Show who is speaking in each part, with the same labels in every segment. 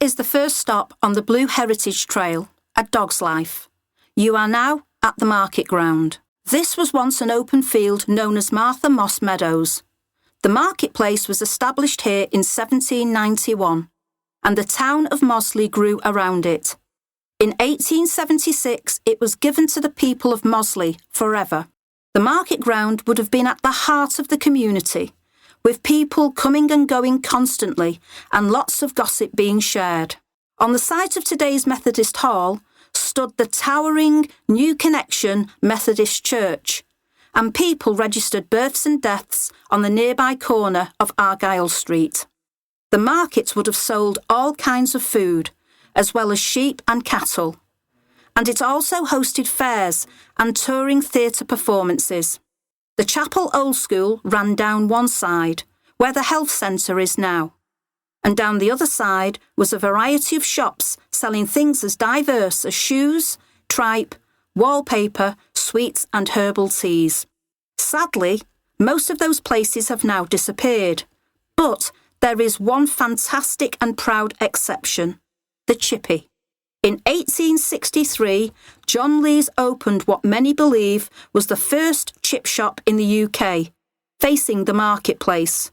Speaker 1: is the first stop on the Blue Heritage Trail at Dog's Life. You are now at the market ground. This was once an open field known as Martha Moss Meadows. The marketplace was established here in 1791, and the town of Mossley grew around it. In 1876, it was given to the people of Mossley forever. The market ground would have been at the heart of the community, with people coming and going constantly and lots of gossip being shared. On the site of today's Methodist Hall stood the towering New Connection Methodist Church, and people registered births and deaths on the nearby corner of Argyle Street. The markets would have sold all kinds of food, as well as sheep and cattle, and it also hosted fairs and touring theatre performances. The Chapel Old School ran down one side, where the health centre is now, and down the other side was a variety of shops selling things as diverse as shoes, tripe, wallpaper, sweets and herbal teas. Sadly, most of those places have now disappeared, but there is one fantastic and proud exception, the Chippy. In 1863, John Lees opened what many believe was the first chip shop in the UK, facing the marketplace.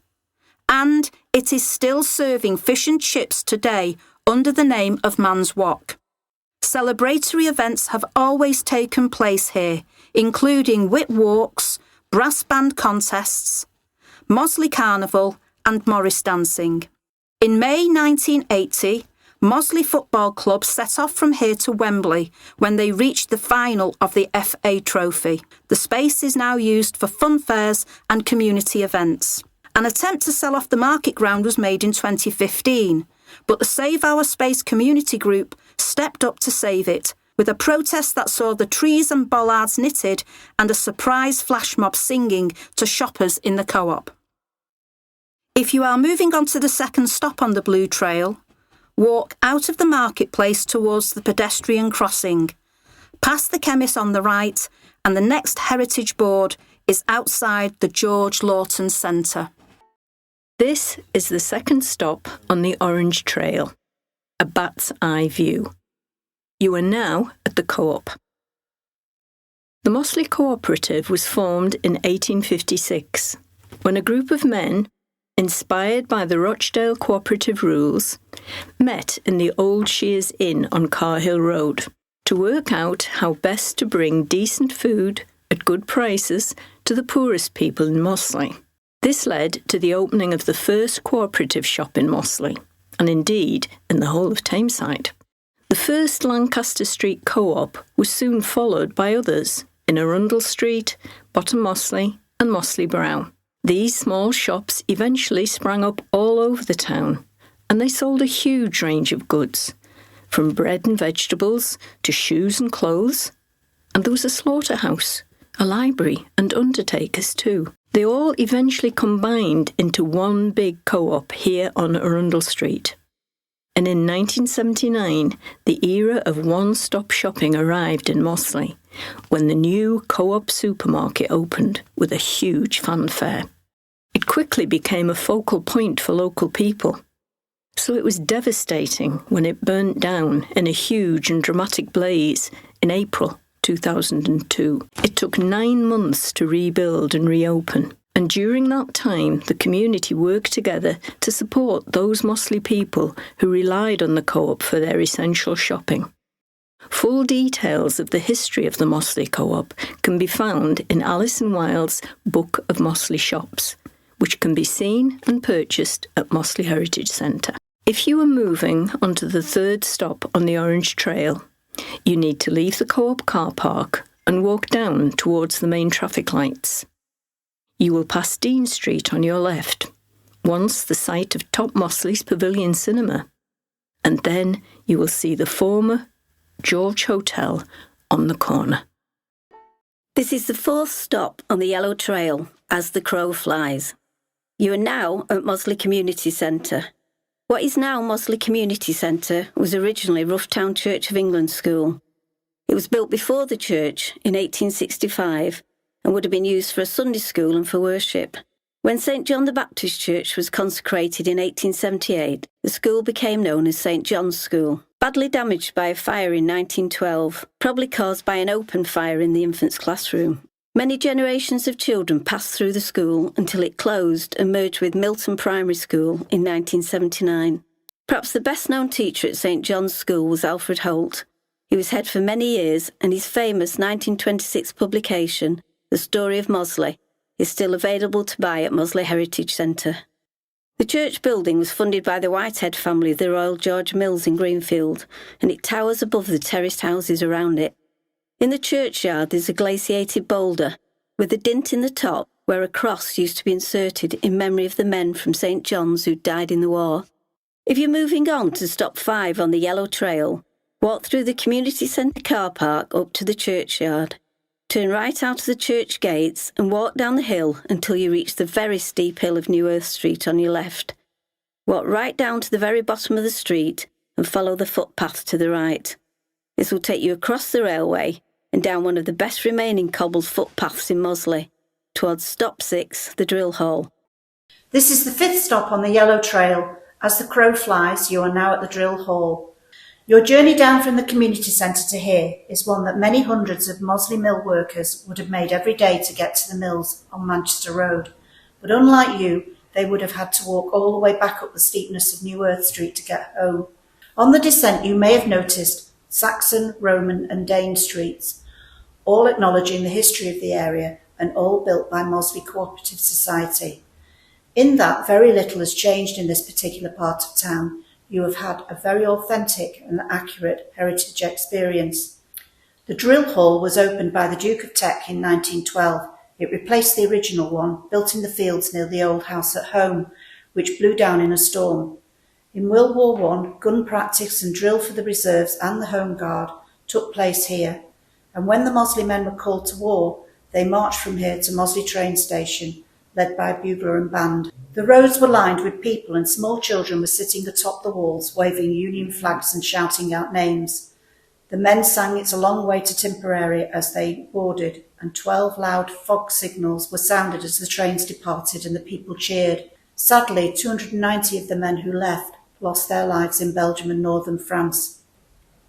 Speaker 1: And it is still serving fish and chips today under the name of Man's Wok. Celebratory events have always taken place here, including whip walks, brass band contests, Mossley Carnival and Morris dancing. In May 1980, Mossley Football Club set off from here to Wembley when they reached the final of the FA Trophy. The space is now used for fun fairs and community events. An attempt to sell off the market ground was made in 2015, but the Save Our Space community group stepped up to save it, with a protest that saw the trees and bollards knitted and a surprise flash mob singing to shoppers in the co-op. If you are moving on to the second stop on the Blue Trail, walk out of the marketplace towards the pedestrian crossing, past the chemist on the right, and the next heritage board is outside the George Lawton Centre.
Speaker 2: This is the second stop on the Orange Trail, a bat's eye view. You are now at the Co-op. The Mossley Cooperative was formed in 1856, when a group of men, inspired by the Rochdale cooperative rules, met in the Old Shears Inn on Carhill Road to work out how best to bring decent food at good prices to the poorest people in Mossley. This led to the opening of the first cooperative shop in Mossley, and indeed in the whole of Tameside. The first Lancaster Street Co-op was soon followed by others in Arundel Street, Bottom Mossley and Mossley Brow. These small shops eventually sprang up all over the town, and they sold a huge range of goods, from bread and vegetables to shoes and clothes. And there was a slaughterhouse, a library and undertakers too. They all eventually combined into one big co-op here on Arundel Street. And in 1979, the era of one-stop shopping arrived in Mossley, when the new Co-op supermarket opened with a huge fanfare. It quickly became a focal point for local people. So it was devastating when it burnt down in a huge and dramatic blaze in April 2002. It took 9 months to rebuild and reopen. And during that time, the community worked together to support those Mossley people who relied on the Co-op for their essential shopping. Full details of the history of the Mossley Co-op can be found in Alison Wilde's Book of Mossley Shops, which can be seen and purchased at Mossley Heritage Centre. If you are moving onto the third stop on the Orange Trail, you need to leave the Co-op car park and walk down towards the main traffic lights. You will pass Dean Street on your left, once the site of Top Mossley's Pavilion Cinema, and then you will see the former George Hotel on the corner.
Speaker 3: This is the fourth stop on the Yellow Trail as the crow flies. You are now at Mossley Community Centre. What is now Mossley Community Centre was originally Roughtown Church of England School. It was built before the church in 1865 and would have been used for a Sunday school and for worship. When St John the Baptist Church was consecrated in 1878, the school became known as St John's School. Badly damaged by a fire in 1912, probably caused by an open fire in the infants' classroom. Many generations of children passed through the school until it closed and merged with Milton Primary School in 1979. Perhaps the best-known teacher at St John's School was Alfred Holt. He was head for many years, and his famous 1926 publication, The Story of Mossley, is still available to buy at Mossley Heritage Centre. The church building was funded by the Whitehead family of the Royal George Mills in Greenfield, and it towers above the terraced houses around it. In the churchyard there's a glaciated boulder, with a dint in the top where a cross used to be inserted in memory of the men from St John's who died in the war. If you're moving on to stop 5 on the Yellow Trail, walk through the community centre car park up to the churchyard. Turn right out of the church gates and walk down the hill until you reach the very steep hill of New Earth Street on your left. Walk right down to the very bottom of the street and follow the footpath to the right. This will take you across the railway and down one of the best remaining cobbled footpaths in Mossley, towards stop 6, the drill hole.
Speaker 1: This is the 5th stop on the Yellow Trail. As the crow flies, you are now at the drill hall. Your journey down from the community centre to here is one that many hundreds of Mossley mill workers would have made every day to get to the mills on Manchester Road. But unlike you, they would have had to walk all the way back up the steepness of New Earth Street to get home. On the descent you may have noticed Saxon, Roman and Dane streets, all acknowledging the history of the area and all built by Mossley Cooperative Society. In that, very little has changed in this particular part of town. You have had a very authentic and accurate heritage experience. The drill hall was opened by the Duke of Teck in 1912. It replaced the original one, built in the fields near the old house at home, which blew down in a storm. In World War I, gun practice and drill for the reserves and the Home Guard took place here, and when the Mossley men were called to war, they marched from here to Mossley train station, led by a bugler and band. The roads were lined with people and small children were sitting atop the walls, waving Union flags and shouting out names. The men sang It's a Long Way to Tipperary as they boarded, and 12 loud fog signals were sounded as the trains departed and the people cheered. Sadly, 290 of the men who left lost their lives in Belgium and northern France.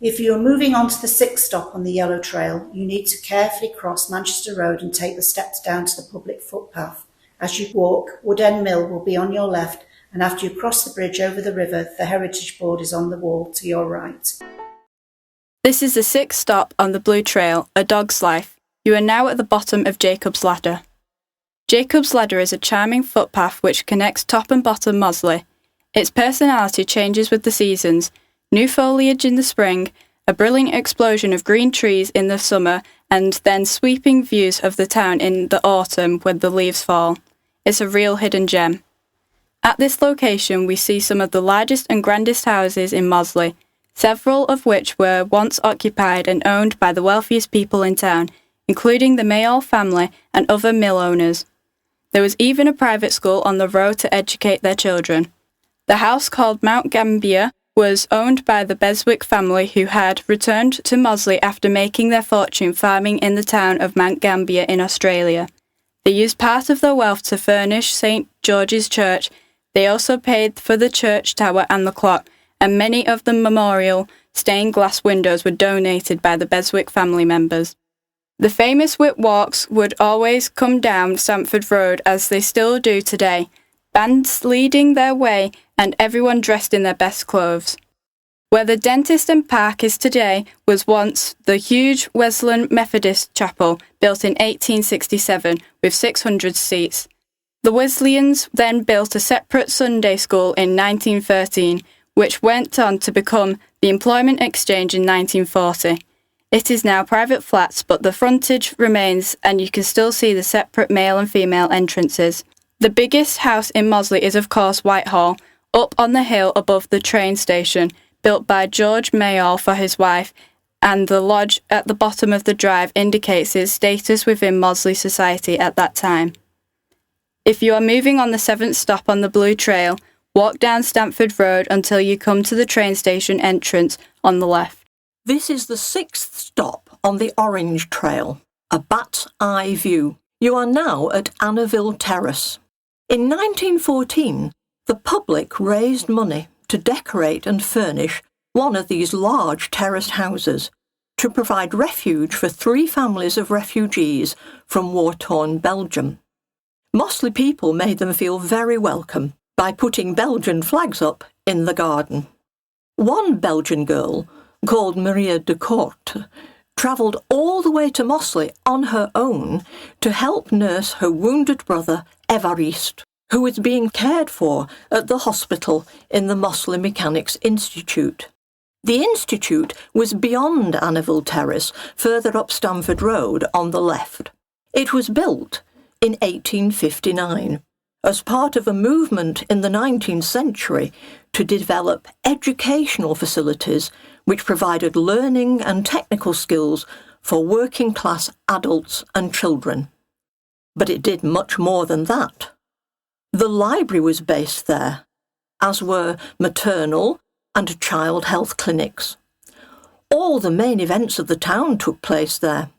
Speaker 1: If you are moving on to the 6th stop on the Yellow Trail, you need to carefully cross Manchester Road and take the steps down to the public footpath. As you walk, Wood End Mill will be on your left, and after you cross the bridge over the river, the Heritage Board is on the wall to your right.
Speaker 4: This is the 6th stop on the Blue Trail, A Dog's Life. You are now at the bottom of Jacob's Ladder. Jacob's Ladder is a charming footpath which connects top and bottom Mossley. Its personality changes with the seasons, new foliage in the spring, a brilliant explosion of green trees in the summer, and then sweeping views of the town in the autumn when the leaves fall. It's a real hidden gem. At this location we see some of the largest and grandest houses in Mossley, several of which were once occupied and owned by the wealthiest people in town, including the Mayall family and other mill owners. There was even a private school on the road to educate their children. The house called Mount Gambier was owned by the Beswick family who had returned to Mossley after making their fortune farming in the town of Mount Gambier in Australia. They used part of their wealth to furnish St George's Church. They also paid for the church tower and the clock, and many of the memorial stained glass windows were donated by the Beswick family members. The famous whip walks would always come down Stamford Road as they still do today, bands leading their way and everyone dressed in their best clothes. Where the dentist and park is today was once the huge Wesleyan Methodist chapel built in 1867 with 600 seats. The Wesleyans then built a separate Sunday school in 1913, which went on to become the Employment Exchange in 1940. It is now private flats, but the frontage remains and you can still see the separate male and female entrances. The biggest house in Mossley is of course Whitehall, up on the hill above the train station, built by George Mayall for his wife, and the lodge at the bottom of the drive indicates his status within Mossley society at that time. If you are moving on the 7th stop on the Blue Trail, walk down Stamford Road until you come to the train station entrance on the left.
Speaker 5: This is the 6th stop on the Orange Trail, a bat's eye view. You are now at Annaville Terrace. In 1914, the public raised money to decorate and furnish one of these large terraced houses to provide refuge for 3 families of refugees from war-torn Belgium. Mossley people made them feel very welcome by putting Belgian flags up in the garden. One Belgian girl, called Maria de Court, travelled all the way to Mossley on her own to help nurse her wounded brother Évariste, who was being cared for at the hospital in the Mossley Mechanics Institute. The institute was beyond Anneville Terrace, further up Stamford Road on the left. It was built in 1859 as part of a movement in the 19th century to develop educational facilities which provided learning and technical skills for working-class adults and children. But it did much more than that. The library was based there, as were maternal and child health clinics. All the main events of the town took place there,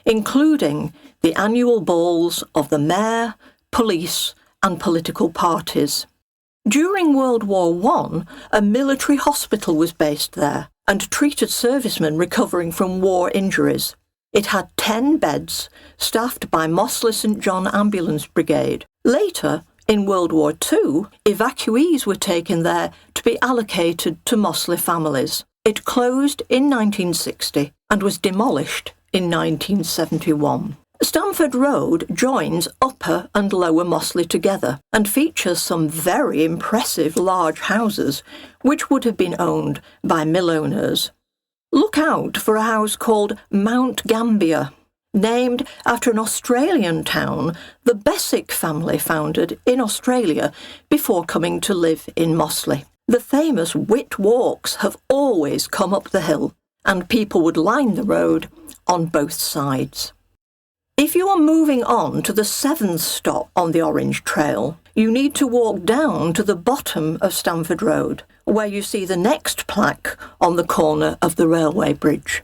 Speaker 5: including the annual balls of the mayor, police and political parties. During World War I, a military hospital was based there and treated servicemen recovering from war injuries. It had 10 beds, staffed by Mossley St John Ambulance Brigade. Later, in World War II, evacuees were taken there to be allocated to Mossley families. It closed in 1960 and was demolished in 1971. Stamford Road joins Upper and Lower Mossley together and features some very impressive large houses which would have been owned by mill owners. Look out for a house called Mount Gambier, named after an Australian town the Bessick family founded in Australia before coming to live in Mossley. The famous Whit Walks have always come up the hill, and people would line the road on both sides. If you are moving on to the 7th stop on the Orange Trail, you need to walk down to the bottom of Stamford Road, where you see the next plaque on the corner of the railway bridge.